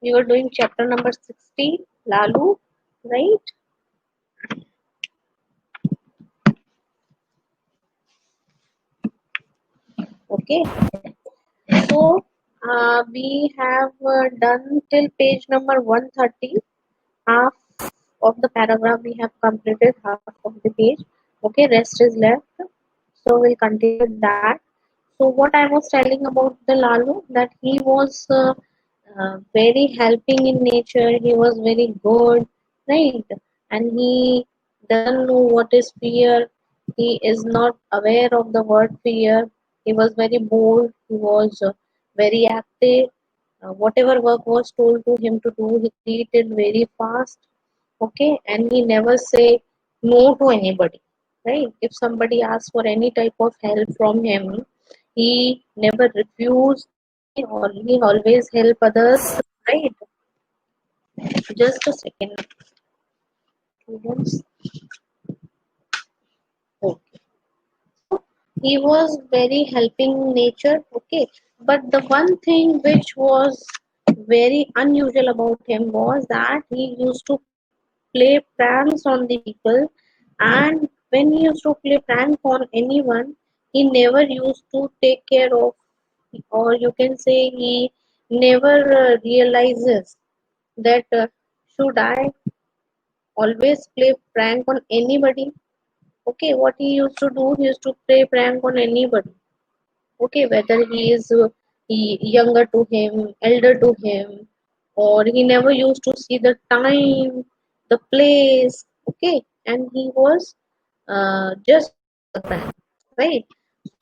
We were doing chapter number 60, Lalu, right? Okay. So we have done till page number 130. Half of the paragraph we have completed, half of the page. Okay, rest is left. So we'll continue with that. So what I was telling about the Lalu, that he was very helping in nature. He was very good, right? And he doesn't know what is fear. He is not aware of the word fear. He was very bold. He was very active. Whatever work was told to him to do, he did it very fast. Okay, and he never say no to anybody, right? If somebody asks for any type of help from him, he never refused. He always help others, right? Just a second, students. Okay. He was very helping nature, okay. But the one thing which was very unusual about him was that he used to play pranks on the people, and when he used to play prank on anyone, he never used to take care of, or you can say he never realizes that should I always play prank on anybody. Okay, what he used to do, he used to play prank on anybody. Okay, whether he is younger to him, elder to him, or he never used to see the time, the place. Okay, and he was just a prank, right?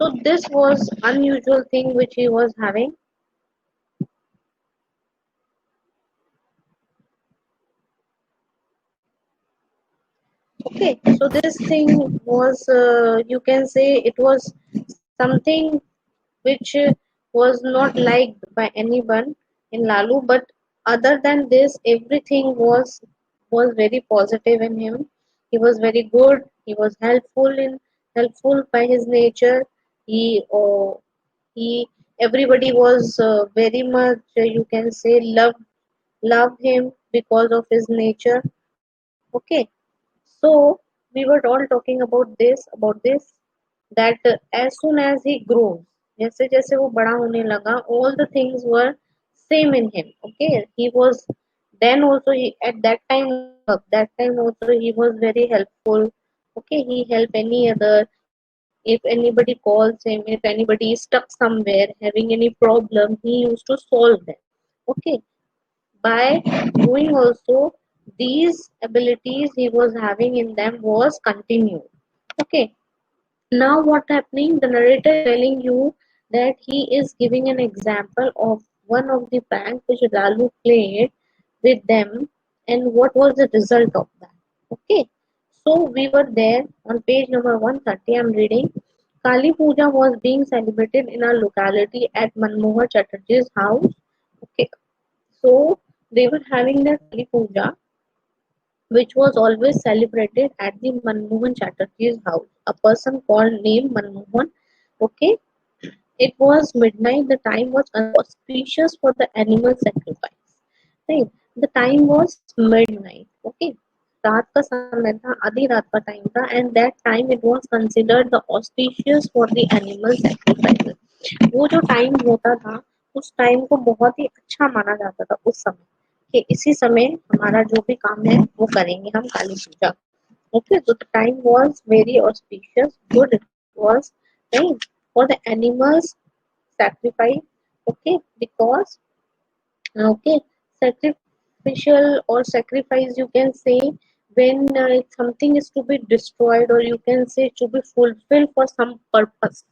So this was unusual thing which he was having. Okay, so this thing was, you can say, it was something which was not liked by anyone in Lalu, but other than this, everything was very positive in him. He was very good. He was helpful by his nature. He everybody was very much, you can say, love him because of his nature. Okay, so we were all talking about this that as soon as he grows, जैसे जैसे वो बड़ा होने लगा, all the things were same in him. Okay, he was then also, at that time also he was very helpful. Okay, he helped any other. If anybody calls him, if anybody is stuck somewhere having any problem, he used to solve them. Okay, by doing also, these abilities he was having in them was continued. Okay, now what happening, the narrator is telling you that he is giving an example of one of the pranks which Lalu played with them, and what was the result of that. Okay, so we were there on page number 130. I'm reading. Kali Puja was being celebrated in our locality at Manmohan Chatterjee's house. Okay, so they were having their Kali Puja, which was always celebrated at the Manmohan Chatterjee's house. A person called named Manmohan. Okay, it was midnight. The time was auspicious for the animal sacrifice. Right, the time was midnight. Okay, रात का समय था, आधी रात का time था, and that time it was considered the auspicious for the animal sacrifices. वो जो टाइम होता था, उस टाइम को बहुत ही अच्छा माना जाता था उस समय, कि इसी समय हमारा जो भी काम है वो करेंगे हम काली पूजा. Okay, so the time was very auspicious, good it was, right, for the animals sacrifice. Okay, because okay, sacrificial or sacrifice, you can say, when something is to be destroyed, or you can say to be fulfilled for some purpose.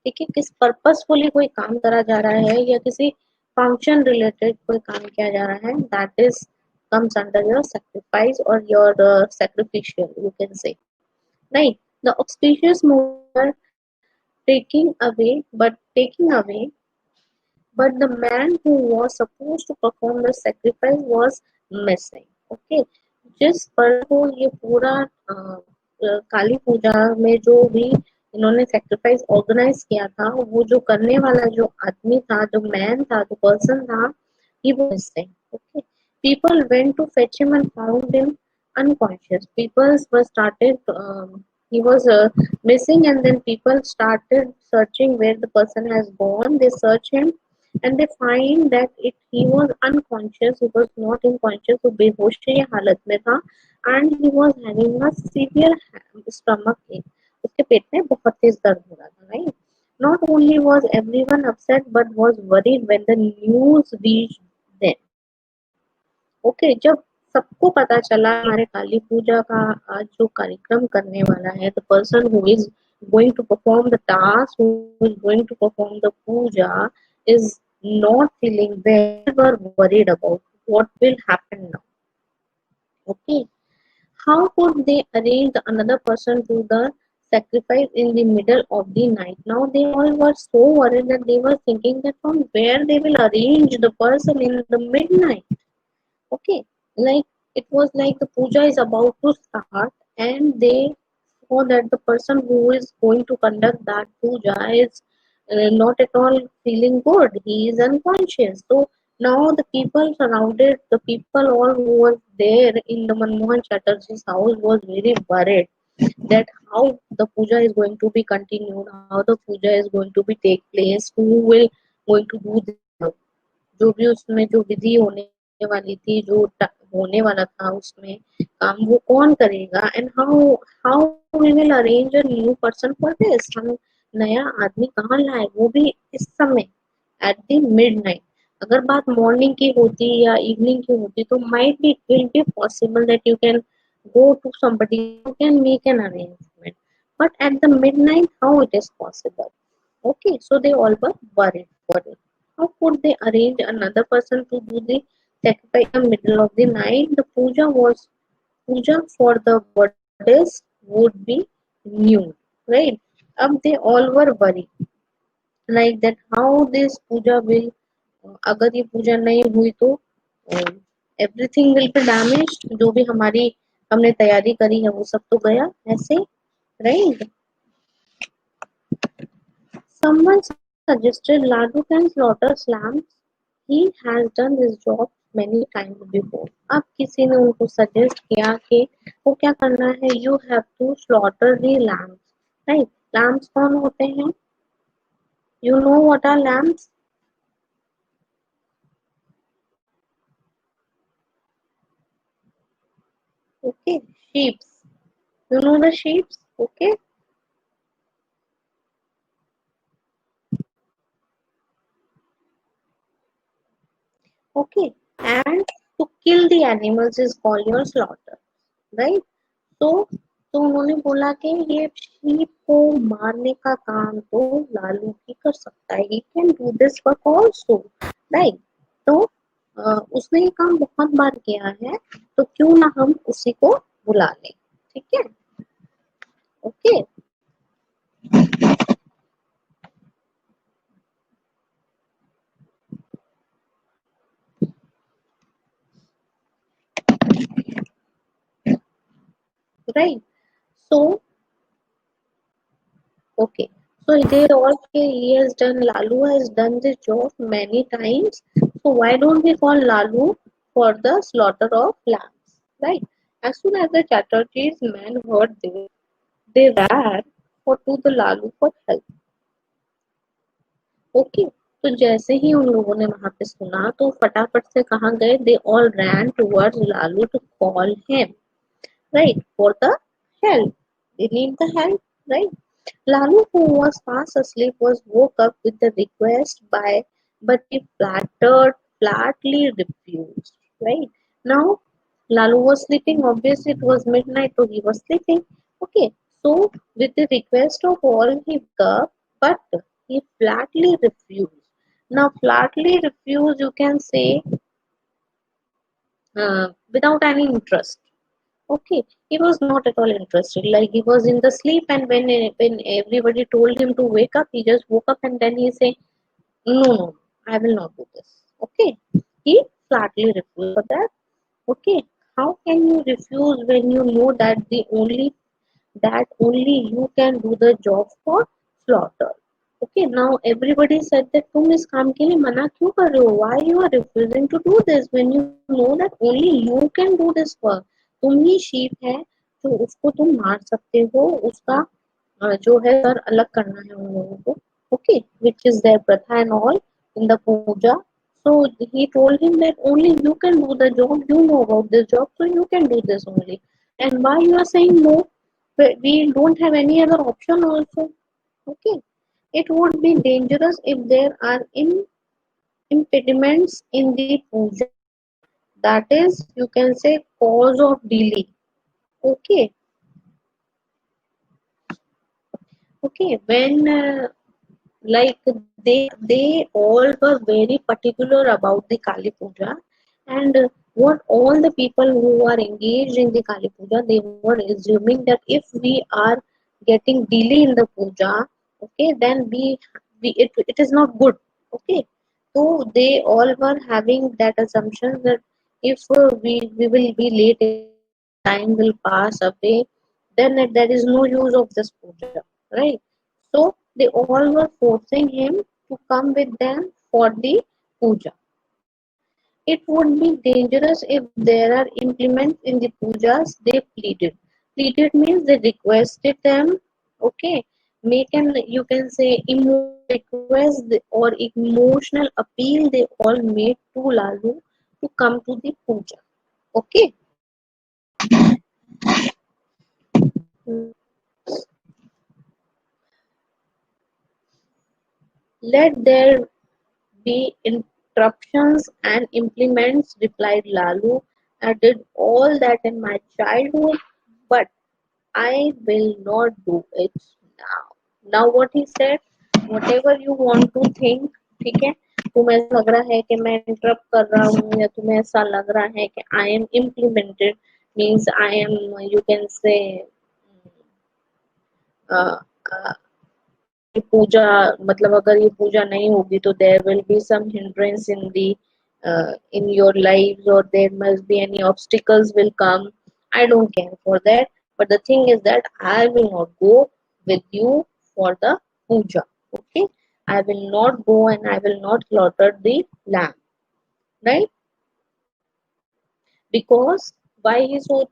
ठीक है, किस purposefully कोई काम करा जा रहा है या किसी फंक्शन रिलेटेड कोई काम किया जा रहा है, that is comes under your sacrifice or your sacrificial, you can say, right. The auspicious mover taking away, but the man who was supposed to perform the sacrifice was missing. Okay, जिस पर को ये पूरा काली पूजा में जो भी इन्होंने sacrifice organise किया था, वो जो करने वाला जो आदमी था, जो मैन था, जो पर्सन था, He was missing. Okay. People went to fetch him and found him unconscious. People were started. He was missing, and then people started searching where the person has gone. They search him, and they find that he was unconscious. He was not unconscious. वो बेहोशी हालत में था, and he was having a severe stomach ache. उसके पेट में बहुत तेज दर्द हो रहा था, right? Not only was everyone upset, but was worried when the news reached them. Okay, जब सबको पता चला हमारे काली पूजा का आज जो कार्यक्रम करने वाला है, the person who is going to perform the task, who is going to perform the puja is not feeling well, were worried about what will happen now. Okay, how could they arrange another person to the sacrifice in the middle of the night? Now they all were so worried that they were thinking that from where they will arrange the person in the midnight. Okay, like it was like the puja is about to start, and they saw that the person who is going to conduct that puja is not at all feeling good. He is unconscious. So now the people surrounded, the people all who were there in the Manmohan Chatterjee's house was very worried that how the puja is going to be continued, how the puja is going to be take place, who will going to do this. जो भी उसमें जो विधि होने वाली थी, जो होने वाला था उसमें काम, वो कौन करेगा, and how how we will arrange a new person for this, हम नया आदमी कहाँ लाए, वो भी इस समय एट द मिडनाइट. अगर बात मॉर्निंग की होती या इवनिंग की होती तो might be it will be possible that you can go to somebody who can make an arrangement, but at the midnight how it is possible? Okay, so they all were worried for it. How could they arrange another person to do the sacrifice in the middle of the night? The puja for the goddess would be new, right? They all were worried like that how this puja will, अगर ये पूजा नहीं हुई तो everything will be damage, जो भी हमारी हमने तैयारी करी है वो सब तो गया ऐसे, right? Someone suggested Ladu can slaughter lambs. He has done this job many times before. अब किसी ने उनको सजेस्ट किया कि वो क्या करना है, you have to slaughter the lambs, right? Lambs कौन होते हैं? You know what are lambs? Okay, sheep. You know the sheep? Okay, okay. And to kill the animals is called your slaughter, right? तो उन्होंने बोला कि ये sheep को मारने का काम तो लालू ही कर सकता है, he can do this work also, right? तो उसने ये काम बहुत बार किया है, तो क्यों ना हम उसी को बुला लें, ठीक है? Okay, right. So okay, so they all say he has done, Lalu has done this job many times. So why don't we call Lalu for the slaughter of lambs, right? As soon as the Chatterjee's men heard this, they ran for to the Lalu for help. Okay, तो जैसे ही उन लोगों ने वहां पे सुना तो फटाफट से कहाँ गए? They all ran towards Lalu to call him, right? For the help. They need the help, right? Lalu, who was fast asleep, was woke up with the request but he flatly refused. Right now, Lalu was sleeping. Obviously, it was midnight, so he was sleeping. Okay, so with the request of all, he woke up, but he flatly refused. Now, flatly refused, you can say without any interest. Okay, he was not at all interested. Like he was in the sleep, and when everybody told him to wake up, he just woke up and then he say, "No, no, I will not do this." Okay, he flatly refused for that. Okay, how can you refuse when you know that only you can do the job for slaughter? Okay, now everybody said that तुम इस काम के लिए मना क्यों कर रहे हो? Why you are refusing to do this when you know that only you can do this work? तुम ही sheep है तो उसको तुम मार सकते हो, उसका जो है सर अलग करना है उन लोगों को. Okay, which is their pratha and all in the puja. So he told him that only you can do the job, you know about this job, so you can do this only. And why you are saying no? We don't have any other option also. Okay, it would be dangerous if there are impediments in the puja. That is, you can say cause of delay. Okay, okay. When like they all were very particular about the Kali Puja, and what all the people who are engaged in the Kali Puja, they were assuming that if we are getting delay in the puja, okay, then it is not good. Okay, so they all were having that assumption that if we will be late in the puja, time will pass away, then there is no use of this puja, right? So they all were forcing him to come with them for the puja. It would be dangerous if there are implements in the pujas, they pleaded. Pleaded means they requested them, okay, make an, you can say, request or emotional appeal they all made to Lalu to come to the puja. Okay. Let there be interruptions and implements, replied Lalu. I did all that in my childhood, but I will not do it now. Now what he said, whatever you want to think, ठीक है, तुम्हें ऐसा लग रहा है कि मैं interrupt कर रहा हूँ या तुम्हें ऐसा लग रहा है कि I am implemented means I am, you can say, uh, uh, ये पूजा मतलब अगर ये पूजा नहीं होगी तो there will be some hindrance in your lives or there must be any obstacles will come. I don't care for that, but the thing is that I will not go with you for the puja. Okay, I will not go and I will not slaughter the lamb, right? Because why he so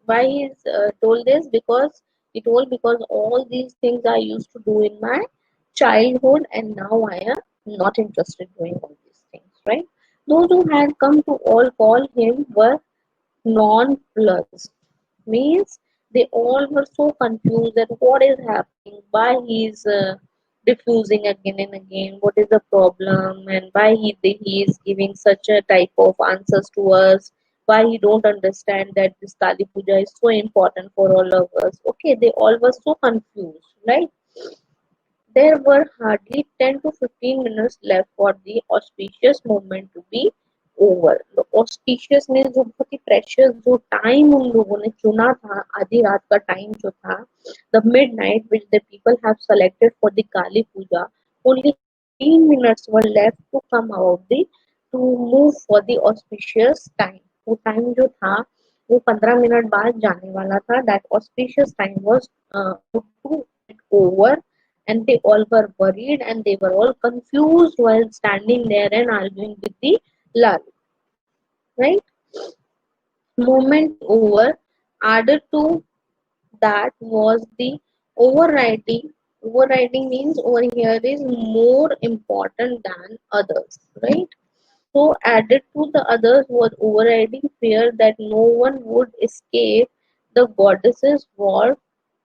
why he's told this, because he told because all these things I used to do in my childhood and now I am not interested doing all these things, right? Those who had come to all call him were non-plus, means they all were so confused that what is happening, why he's refusing again and again, what is the problem, and why he is giving such a type of answers to us, why he don't understand that this Kali Puja is so important for all of us. Okay, they all were so confused, right? There were hardly 10 to 15 minutes left for the auspicious moment to be over. The auspicious means जो बहुत ही precious जो time उन लोगों ने चुना था, आधी रात का time जो था, the midnight which the people have selected for the Kali Puja, only 15 minutes were left to come out the to move for the auspicious time. वो time जो था वो 15 मिनट बाद जाने वाला था. That auspicious time was to get over, and they all were worried and they were all confused while standing there and arguing with the Lal. Right? Moment over. Added to that was the overriding. Overriding means over here is more important than others. Right? So added to the others was overriding fear that no one would escape the goddess's wrath,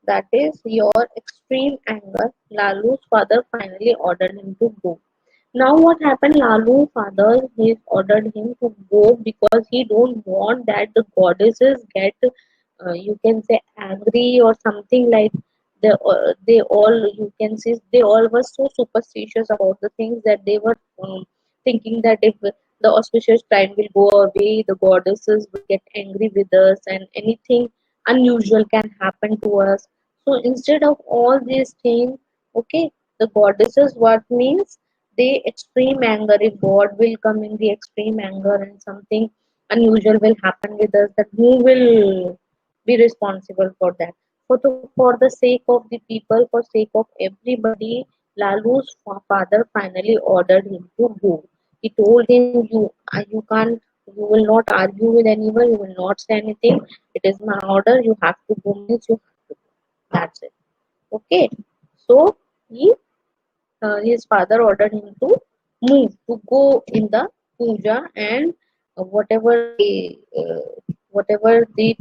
that is your extreme anger. Lalu's father finally ordered him to go. Now what happened? Lalu's father he ordered him to go because he don't want that the goddesses get you can say angry or something like they all you can see they all were so superstitious about the things that they were thinking that if the auspicious time will go away, the goddesses will get angry with us and anything unusual can happen to us. So instead of all these things, okay, the goddesses what means they extreme anger. If God will come in the extreme anger and something unusual will happen with us, that who will be responsible for that? For the sake of the people, for sake of everybody, Lalu's father finally ordered him to go. He told him, you can't, you will not argue with anyone, you will not say anything. It is my order, you have to go, means you have to go. That's it. Okay. So he, his father ordered him to move, to go in the puja, and whatever the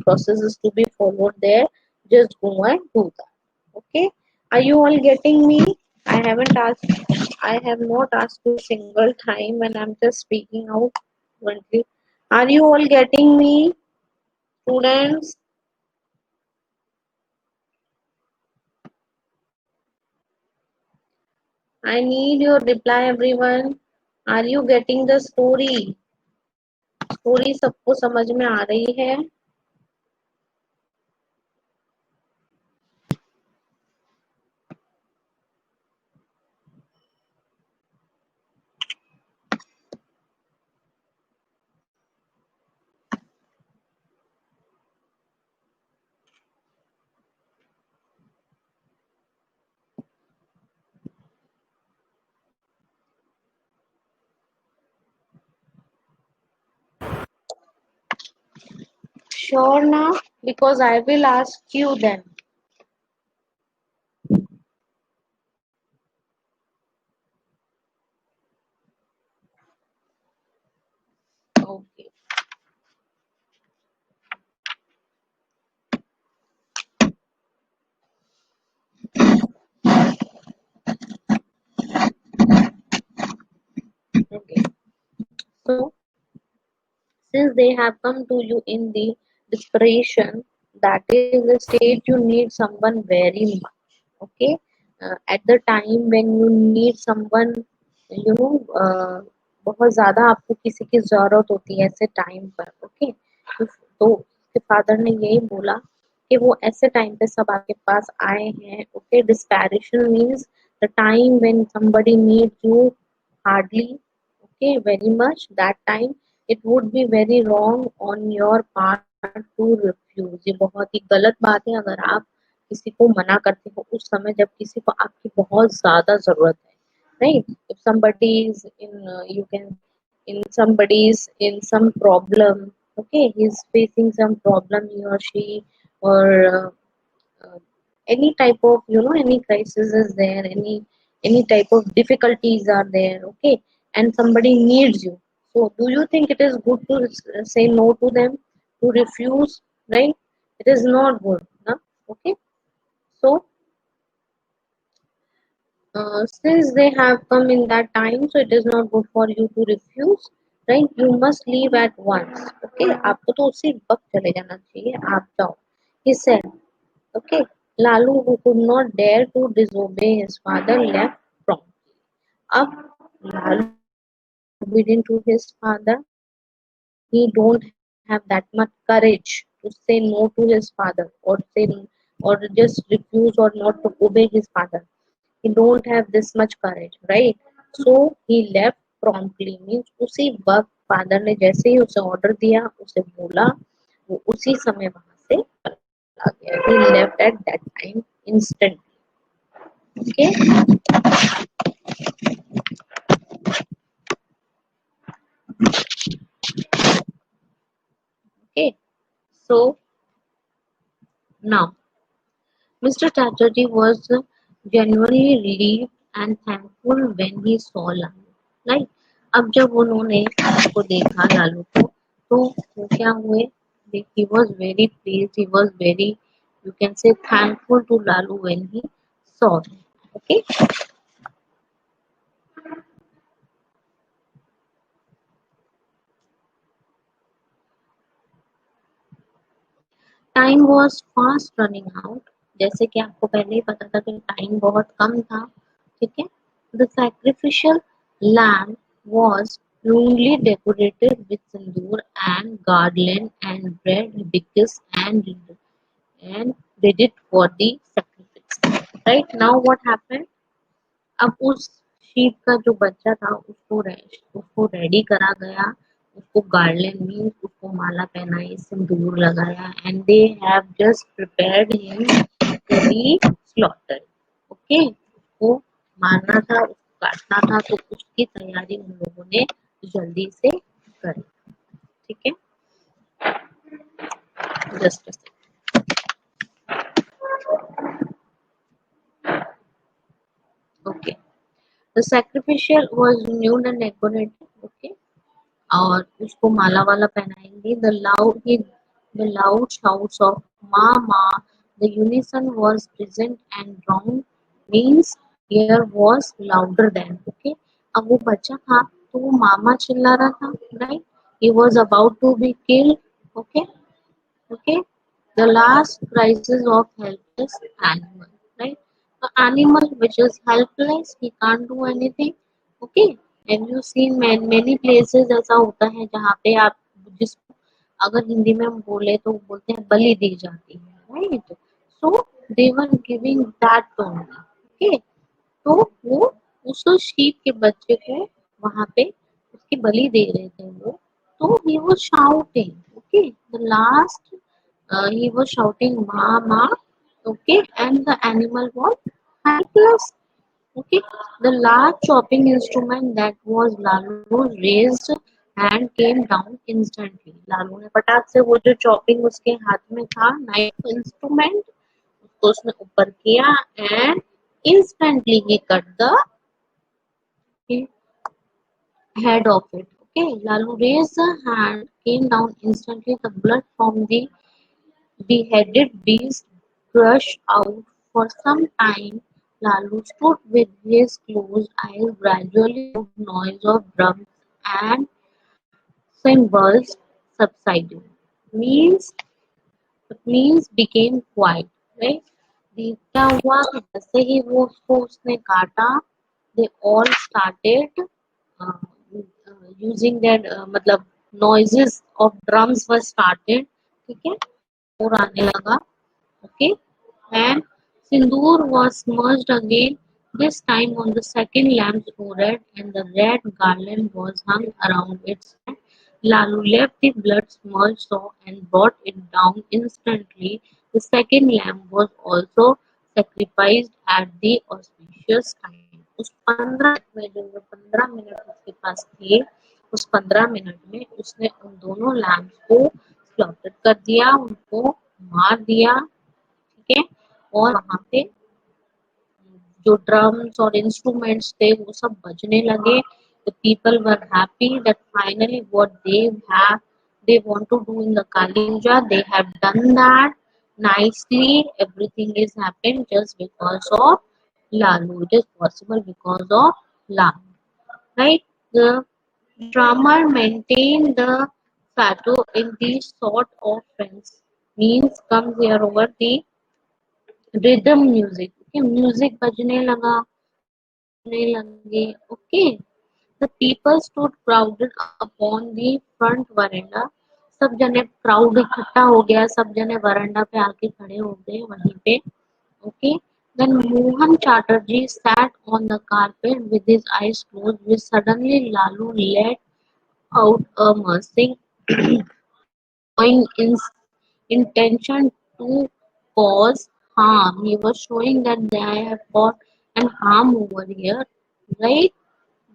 process is to be followed there, just go and do that. Okay. Are you all getting me? I have not asked you a single time and I'm just speaking out fluently. Are you all getting me, students? I need your reply, everyone. Are you getting the story? Story सबको समझ में आ रही है? Sure now, because I will ask you then. Okay. Okay. So since they have come to you in the desperation, that is the stage you need someone very much. Okay. At the time when you need someone, you know, बहुत ज्यादा आपको किसी की जरूरत होती है ऐसे time पर. ओके. तो उसके फादर ने यही बोला कि वो ऐसे टाइम पे सब आपके पास आए हैं. Okay. Desperation means the time when somebody needs you hardly. Okay, very much. That time it would be very wrong on your part to refuse. ये बहुत ही गलत बात है अगर आप किसी को मना करते हो उस समय जब किसी को आपकी बहुत ज्यादा जरूरत है. Right? If somebody is in, you can, in somebody is in some problem. Okay, he's facing some problem, he or she, or uh, any type of, any crisis is there, any type of difficulties are there. Okay. And somebody needs you, so do you think it is good to say no to them, to refuse? Right? It is not good, huh? Okay. So since they have come in that time, so it is not good for you to refuse. Right? You must leave at once. Okay. आपको तो उसी वक्त चले जाना चाहिए. आप जाओ. He said. Okay. Lalu, who could not dare to disobey his father, left promptly. Ab Lalu obedient to his father, he don't have that much courage to say no to his father, or just refuse or not to obey his father. He don't have this much courage, right? So he left promptly means उसी वक्त father ने जैसे ही उसे order दिया, उसे बोला, वो उसी समय वहां से चला गया. He left at that time instantly. Okay. Okay. So now Mr. Chatterjee was genuinely relieved and thankful when he saw Lalu. Right? अब जब उन्होंने उसको देखा लालू को, तो वो क्या हुए? He was very pleased. He was very, you can say, thankful to Lalu when he saw him. Okay. Time was fast running out. जैसे कि आपको पहले ही पता था कि टाइम बहुत कम था. ठीक है. The sacrificial lamb was strongly decorated with sindoor and garland and bread bikis and did it for the sacrifice. Right? Now what happened? अब उस शीप का जो बच्चा था उसको रेडी करा गया. उसको गार्लैंड मीन्स उसको माला पहनाई, सिंदूर लगाया, and they have just prepared him to be slaughter. Okay. उसको मारना था, उसको काटना था, तो उसकी तैयारी उन लोगों ने जल्दी से करी। ठीक है, just okay. The sacrificial was nude and decorated. Okay, और उसको माला वाला पहनाएंगे। द लाउड shouts of माँ माँ, the unison was present and drowned means here was louder than। Okay, अब वो बच्चा था तो वो मामा चिल्ला रहा था, right, he was about to be killed। Okay, okay, the last crisis of helpless animal, right, the animal which is helpless, he can't do anything। okay, have you seen many places ऐसा होता है जहाँ पे आप जिसको अगर हिंदी में हम बोले तो बोलते हैं बलि दी जाती है, right, so they were giving that only. Okay, तो वो उस शीप के बच्चे को वहां पे उसकी बलि दे रहे थे वो, तो he was shouting. Okay, the last he was shouting ma ma, okay, and the animal was helpless। okay, the large chopping instrument that was Lalu's raised hand came down instantly। Lalu ने फटाक से वो जो चॉपिंग उसके हाथ में था knife instrument उसको उसने ऊपर किया and instantly he cut the head of it। okay, Lalu raised the hand, came down instantly, the blood from the beheaded beast gushed out. For some time Lalu stood with his closed eyes. Gradually the noise of drums and cymbals subsided. Means means became quiet, right? क्या हुआ कि जैसे ही वो उसको उसने काटा, they all started using that मतलब noises of drums were started। ठीक है, और आने लगा। okay, and sindoor was smudged again, this time on the second lamp's forehead, and the red garland was hung around its neck। Lalu left the blood-smudged saw and brought it down instantly. The second lamp was also sacrificed at the auspicious time। उस 15 में जो 15 minute उसके पास थे, उस 15 minute में उसने उन दोनों लैम्प्स को स्लॉटर कर दिया, उनको मार दिया। ठीक है, और वहां पे जो ड्रम्स और इंस्ट्रूमेंट्स थे वो सब बजने लगे। The people were happy that finally what they want to do in the Kali Puja, they have done that nicely। Everything is happened just because of Lalu। It is possible because of Lalu, right? The drummer maintained the fatto in these sort of friends means comes here over the rhythm music। okay, music बजने लगा, बजने लगे। Okay, the people stood crowded upon the front veranda. सब जने crowd इकट्ठा हो गया, सब जने वरांडा पे आके खड़े हो गए वहीं पे। Okay, then Mohan Chatterjee sat on the carpet with his eyes closed, with suddenly Lalu let out a menacing showing intention to cause harm। He was showing that they have got an harm over here, right?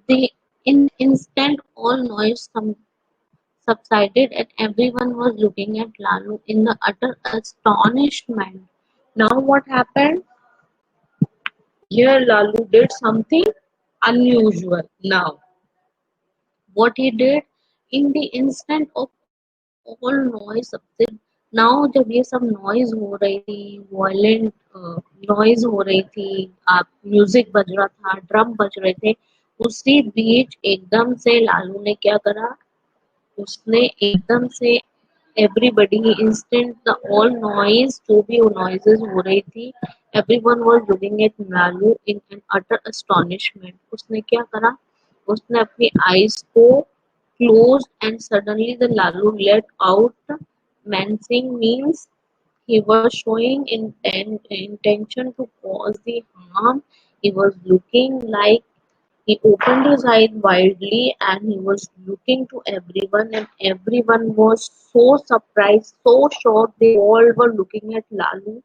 The in instant all noise subsided and everyone was looking at Lalu in the utter astonishment। Now what happened? Here Lalu did something unusual। Now what he did, in the instant of all noise सबसे now जब ये सब noise हो रही थी, violent noise हो रही थी, आप म्यूजिक बज रहा था, ड्रम बज रहे थे, उसी बीच एकदम से लालू ने क्या करा, उसने एकदम से everybody instant the all noise जो भी वो नॉइजेस हो रही थी, everyone was looking at Lalu in an utter astonishment. उसने क्या करा, उसने अपनी आईज को closed and suddenly the Lalu let out menacing means he was showing intention to cause the harm। He was looking like he opened his eyes widely and he was looking to everyone and everyone was so surprised, so shocked। They all were looking at Lalu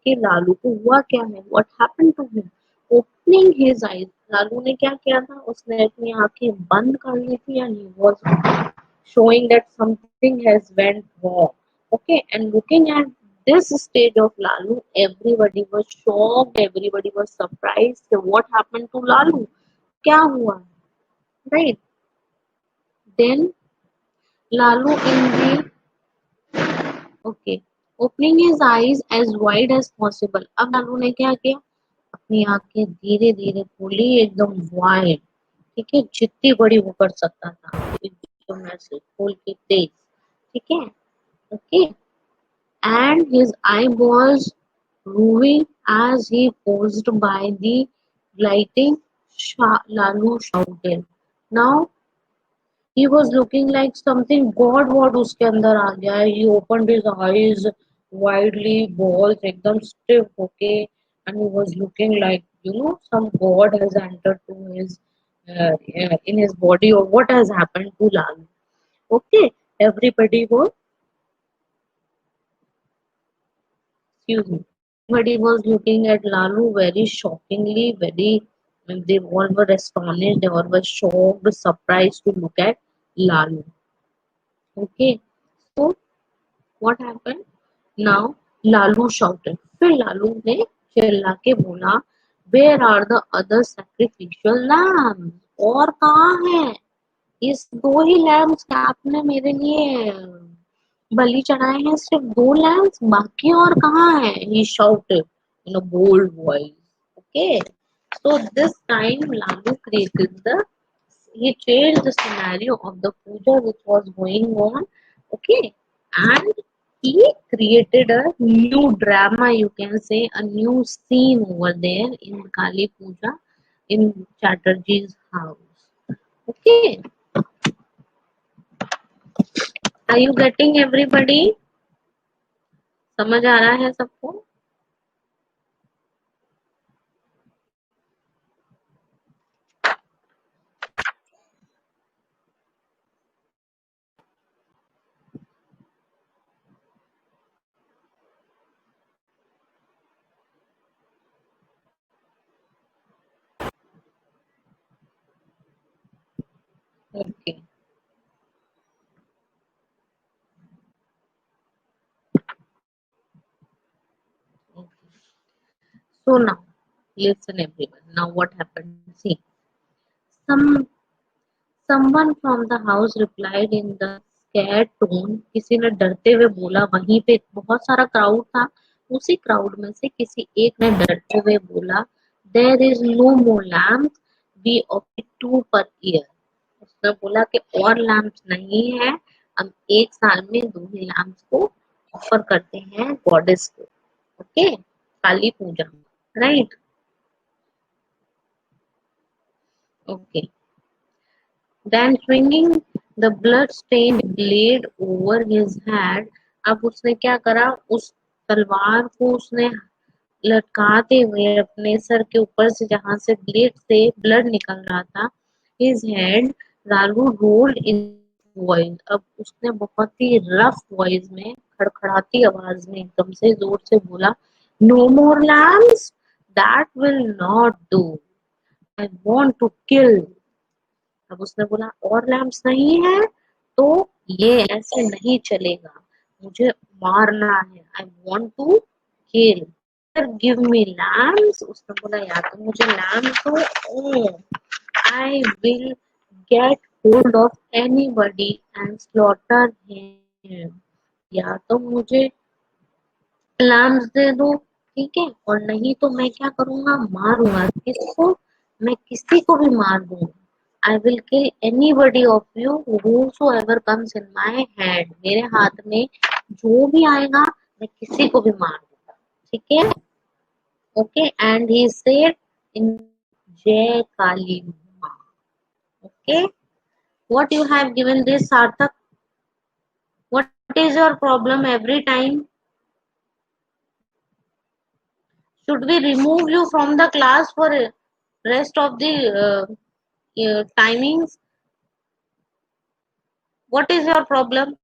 कि लालू को हुआ क्या है, what happened to him। Opening his eyes, Lalu ने क्या किया था, उसने अपनी आंखें बंद कर ली थी and he was showing that something has went wrong. Okay, and looking at this stage of Lalu, everybody was shocked, everybody was surprised. So what happened to Lalu? क्या हुआ? Right? Then Lalu in the okay, opening his eyes as wide as possible. अब लालू ने क्या किया? अपनी आंखें धीरे धीरे खोली, एकदम वाइड, ठीक है, जितनी बड़ी वो कर सकता था, एकदम ऐसे खोल के तेज, ठीक है, okay, and his eyeballs roving as he posed by the lighting. Lalu shouted. Now he was looking like something God what उसके अंदर आ गया है. He opened his eyes widely, balls एकदम stiff होके, and he was looking like, some God has entered to his in his body, or what has happened to Lalu. Okay, everybody was, excuse me, everybody was looking at Lalu very shockingly, very, they all were astonished, they all were shocked, surprised to look at Lalu. Okay, so what happened? Now Lalu shouted. फिर लालू ने चिल्ला के बोला, Where are the other sacrificial lambs? और कहाँ है इस दो ही लैम्प्स के आपने मेरे लिए बलि चढ़ाए हैं, सिर्फ दो लैम्प्स, बाकी और कहाँ है? He shouted in a bold voice. Okay, so this time Lalu created he changed the scenario of the puja which was going on. Okay, and he created a new drama, you can say, a new scene over there in Kali Puja in Chatterjee's house. Okay, are you getting everybody? समझ आ रहा है सबको? Okay, okay. So now, listen everyone. Now what happened? See, some someone from the house replied in the scared tone. किसी ने डरते हुए बोला, वहीं पे बहुत सारा क्राउड था, उसी क्राउड में से किसी एक ने डरते हुए बोला, there is no more lamp, we offer two per year. उसने बोला कि और लैम्प्स नहीं है, हम एक साल में दो ही लैम्प्स को ऑफर करते हैं गॉडेस को. Okay, Kali Puja, right, okay. Then swinging the blood-stained blade over his head, अब उसने क्या करा, उस तलवार को उसने लटकाते हुए अपने सर के ऊपर से, जहां से ब्लेड से ब्लड निकल रहा था, his head, Lalu rolled in voice. अब उसने बहुत ही रफ वॉइस में, खड़खड़ाती आवाज में एकदम से जोर से बोला, no more lambs, that will not do, I want to kill. अब उसने बोला और लैंप्स नहीं है तो ये ऐसे नहीं चलेगा, मुझे मारना है, I want to kill, give me lamps. उसने बोला या तो मुझे लैम्प्स दो, I will get hold of anybody and slaughter him, या तो मुझे लैम्प्स दे दो, ठीक है, और नहीं तो मैं क्या करूंगा, मारूंगा किसको, मैं किसी को भी मार दूंगा. I will kill anybody of you whosoever comes in my hand. मेरे हाथ में जो भी आएगा मैं किसी को भी मार दूंगा, ठीक है, okay. And he said in Jai Kali Ma. Okay, what you have given this, Sarthak? What is your problem every time? Should we remove you from the class for rest of the timings? What is your problem?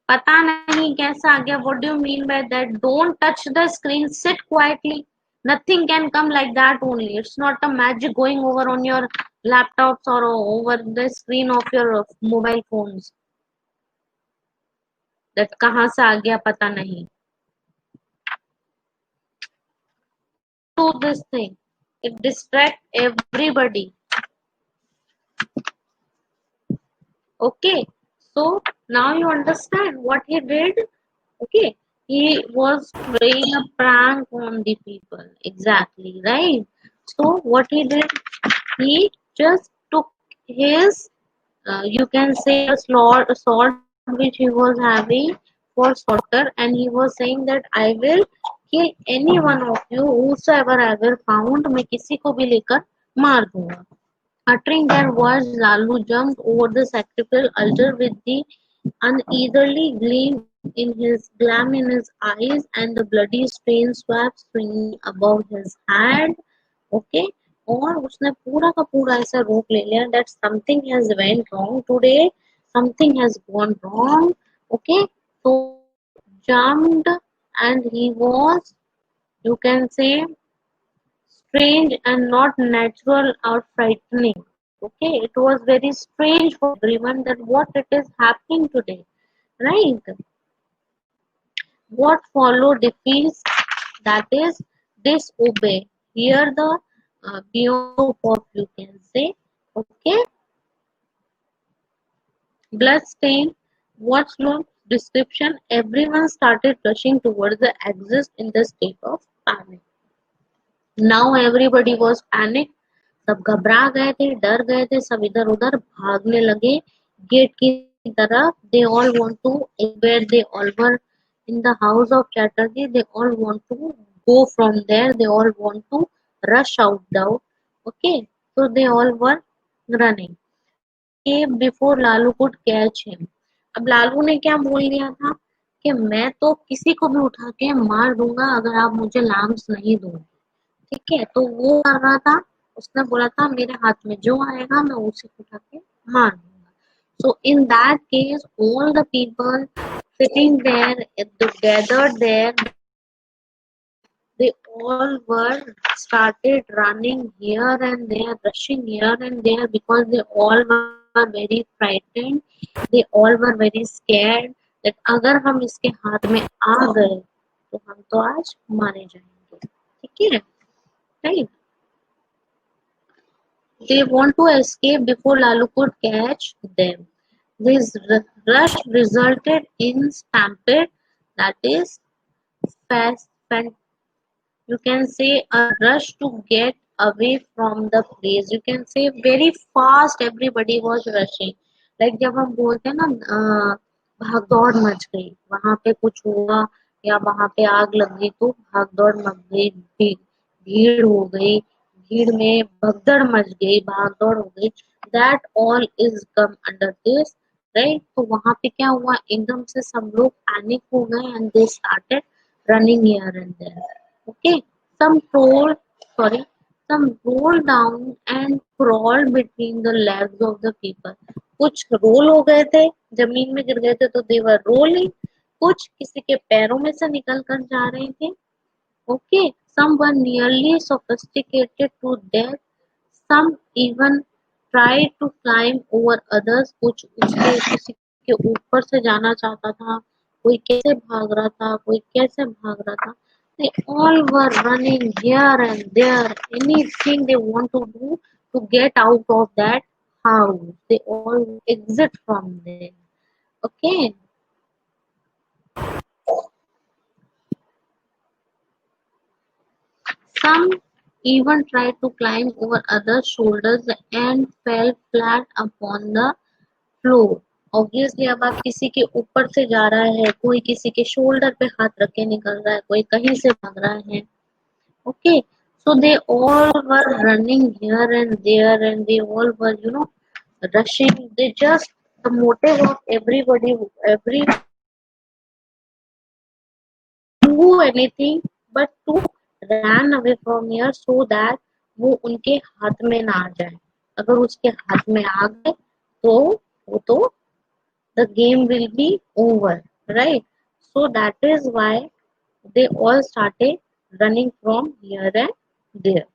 पता नहीं कैसा आ गया. What do you mean by that? Don't touch the screen. Sit quietly. Nothing can come like that only. It's not a magic going over on your laptops or over the screen of your mobile phones. That कहाँ से आ गया पता नहीं. Do this thing. It distract everybody. Okay. So now you understand what he did. Okay. He was playing a prank on the people. Exactly. Right. So what he did, he just took his, you can say a sword which he was having for slaughter, and he was saying that I will kill any one of you whosoever I will found. मैं किसी को भी लेकर मार दूंगा. Uttering their words, Lalu jumped over the sacrificial altar with the uneasily gleam in his eyes and the bloody stain swept swinging above his head. Okay, और उसने पूरा का पूरा ऐसा रोक ले लिया that something has went wrong today, something has gone wrong. Okay, so jumped, and he was, you can say, strange and not natural or frightening. Okay, it was very strange for everyone that what it is happening today, right? What followed defeats, that is disobey. Here the beyond of, you can say. Okay, bloodstain. What's long description? Everyone started rushing towards the exit in the state of panic. Now everybody was panicked. सब घबरा गए थे, डर गए थे, सब इधर उधर भागने लगे गेट की तरफ. They all want to, where they all were in the house of Chatterjee, they all want to go from there. They all want to rush out now. Okay, so they all were running. Before Lalu could catch him. अब लालू ने क्या बोल दिया था कि मैं तो किसी को भी उठा के मार दूंगा अगर आप मुझे लैम्स नहीं दोगे. ठीक है, तो वो कर रहा था. उसने बोला था मेरे हाथ में जो आएगा मैं उसे उठा के मार दूंगा. So in that case, all the people sitting there, gathered there, they all were started running here and there, rushing here and there, because they all were very frightened. They all were very scared that अगर हम इसके हाथ में आ गए तो हम तो आज मारे जाएंगे. ठीक है, right? They want to escape before Lalu could catch them. This rush resulted in stampede, that is fast, you can say a rush to get away from the place. You can say very fast everybody was rushing. Like जब हम बोलते हैं ना भाग दौड़ much गई, वहां पे कुछ हुआ या वहां पे आग लग गई तो भाग दौड़ मच गई, भीड़ हो गई, भीड़ में भगदड़ मच गई, भाग दौड़ हो गई. That all is come under this, right? तो वहां पे क्या हुआ, एकदम से सब लोग पैनिक हो गए and they started running here and there. Okay, some sorry, some rolled down and crawled between the legs of the people. कुछ रोल हो गए थे, जमीन में गिर गए थे तो they were rolling. कुछ किसी के पैरों में से निकल कर जा रहे थे. Okay, some were nearly sophisticated to death. Some even tried to climb over others. कुछ उसके किसी के ऊपर से जाना चाहता था, कोई कैसे भाग रहा था, कोई कैसे भाग रहा था. They all were running here and there, anything they want to do to get out of that house. They all exit from there. Okay. Some even tried to climb over others' shoulders and fell flat upon the floor. Obviously अब आप किसी के ऊपर से जा रहा है, कोई किसी के शोल्डर पे हाथ रख के निकल रहा है, कोई कहीं से भाग रहा है. Okay, so they all were running here and there and they all were, rushing. They just, the motive of everybody, every do anything but to run away from here so that वो उनके हाथ में ना आ जाए. अगर उसके हाथ में आ गए तो वो तो the game will be over. right? So that is why they all started running from here and there,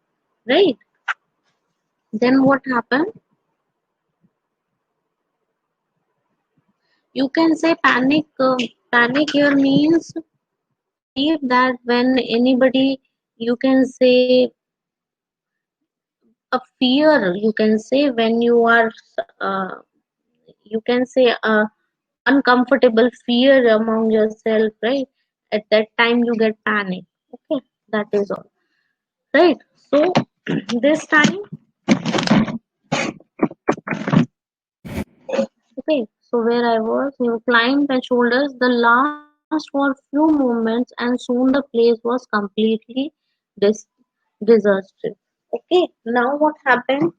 right? Then what happened? You can say panic. Panic here means believe that when anybody, you can say a fear. You can say when you are, uh, you can say uncomfortable fear among yourself, right? At that time you get panic. Okay, that is all, right? So this time, okay, so where I was, you climbed the shoulders, the last for few moments, and soon the place was completely dis- disaster. Okay, now what happened?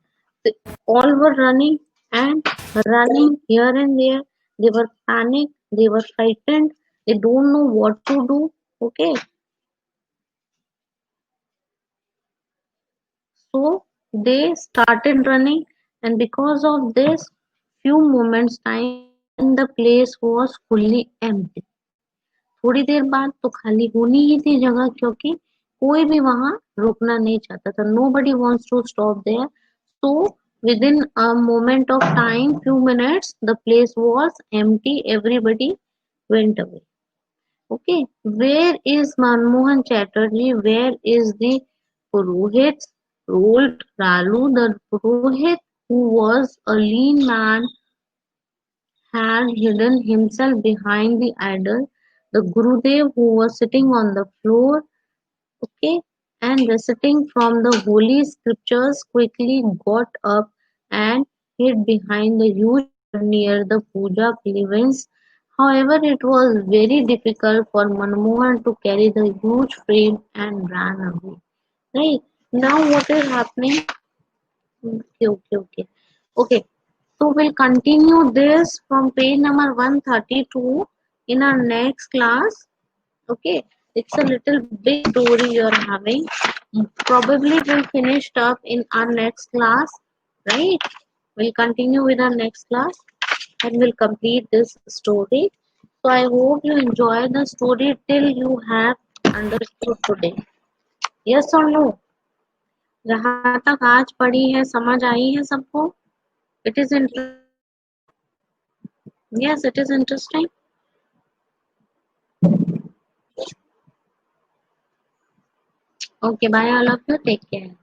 They all were running and running here and there. They were panicked, they were frightened, they don't know what to do. Okay, so they started running, and because of this, few moments time, and the place was fully empty. थोड़ी देर बाद तो खाली होनी ही थी जगह क्योंकि कोई भी वहां रुकना नहीं चाहता था. Nobody wants to stop there. So within a moment of time, few minutes, the place was empty. Everybody went away. Okay, where is Manmohan Chatterjee? Where is the Purohit? Rolled Ralu, the Purohit, who was a lean man, had hidden himself behind the idol. The Gurudev, who was sitting on the floor, okay, and reciting from the holy scriptures, quickly got up and hid behind the huge pillar near the puja pavilions. However, it was very difficult for Manmohan to carry the huge frame and ran away. Right now, what is happening? Okay, okay, okay. Okay, so we'll continue this from page number 132 in our next class. Okay, it's a little big story you're having. Probably we'll finish up in our next class, right? We'll continue with our next class and we'll complete this story. So I hope you enjoy the story till you have understood today. Yes or no? जहाँ तक आज पढ़ी है समझ आई है सबको? It is interesting. Yes, it is interesting. Okay, bye all of you. Take care.